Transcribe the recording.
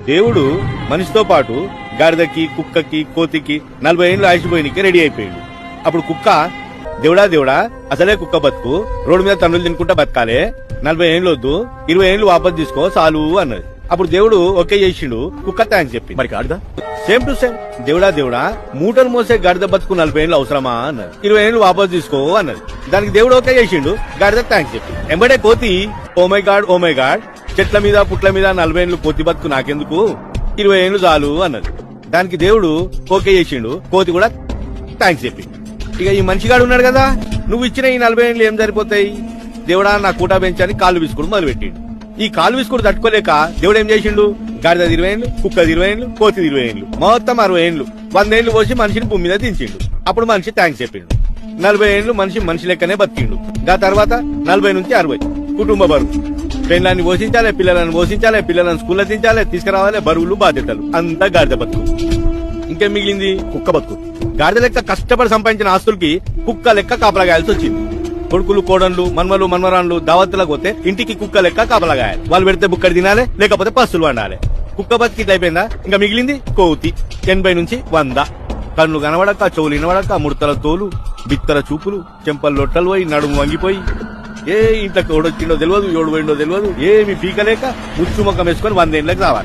దేవుడు మనిషితో పాటు గాడిదకి, కుక్కకి, కోతికి 40 ఏళ్ళు ఆయుషిపోయినకి రెడీ అయిపోయాడు. అప్పుడు కుక్క, దేవుడా అసలే కుక్క బతుకు, రోడ్డు మీద తన్నులు తినుకుంటా బతకాలే, 40 ఏళ్ళు వద్దు, 20 ఏళ్ళు వాపస్ తీసుకో చాలు అన్నది. అప్పుడు దేవుడు ఓకే చేసిండు, కుక్క థ్యాంక్స్ చెప్పి. మరి గాడిద సేమ్ టు సేమ్, దేవుడా మూటలు మోసే గాడిద బతుకు 40 ఏళ్ళు అవసరమా అన్నది. 20 ఏళ్ళు వాపస్ తీసుకో అన్నది. దానికి దేవుడు ఓకే చేసిండు, గాడిద థ్యాంక్స్ చెప్పి. ఎంబడే కోతి, ఓ మై గాడ్ చెట్ల మీద పుట్ల మీద 40 ఏళ్ళు కోతి బతుకు నాకెందుకు, 20 ఏళ్ళు చాలు అన్నది. దానికి దేవుడు ఓకే చేసిండు, కోతి కూడా థ్యాంక్స్ చెప్పి. ఇక ఈ మనిషిగాడు ఉన్నాడు కదా, నువ్వు ఇచ్చిన ఈ 40 ఏళ్ళు ఏం సరిపోతాయి, దేవుడా నా కూటా పెంచని కాళ్ళు విసుకుడు మొదలు పెట్టిండు. ఈ కాళ్ళు విసుకుడు తట్టుకోలేక దేవుడు ఏం చేసిండు, గాడిద 20 ఏళ్ళు, కుక్క 20 ఏళ్ళు, కోతి 20 ఏళ్ళు, మొత్తం 60 ఏళ్ళు, 100 ఏళ్ళు పోసి మనిషిని భూమి మీద దించిండు. అప్పుడు మనిషి థ్యాంక్స్ చెప్పిండు. 40 ఏళ్ళు మనిషి లెక్కనే బతికిండు. దా తర్వాత 40 నుంచి 60 కుటుంబ బరువు, పెళ్ళాన్ని పోషించాలి, పిల్లలను పోషించాలి, పిల్లలను స్కూల్లో దించాలి, తీసుకురావాలి, బరువులు బాధ్యతలు, అంతా గాడిద బతుకు. ఇంకేం మిగిలింది, కుక్క బతుకు. గాడిద లెక్క కష్టపడి సంపాదించిన ఆస్తులకి కుక్క లెక్క కాపలాగాయాల్సి వచ్చింది. కొడుకులు, కోడన్లు, మన్మరాన్లు దావత్తులకు పోతే ఇంటికి కుక్క లెక్క కాపలాగాయాలి. వాళ్ళు పెడితే బుక్కడి తినాలి, లేకపోతే పస్తులు వండాలి. కుక్క బతికి ఇట్లా అయిపోయిందా, ఇంకా మిగిలింది కోతి. 80 నుంచి 100. కన్ను కనబడక, చెవులు వినబడక, ముడతల తోలు, బిత్తర చూపులు, చెంపలు లొట్టలు పోయి, నడుము వంగిపోయి, ఏ ఇంట్లోకి ఎవడొచ్చిండో తెలియదు, ఎవడు పోయిండో తెలియదు, ఏమి పీకలేక ముచ్చు ముఖం వేసుకొని 100 ఏళ్ళకి రావాలి.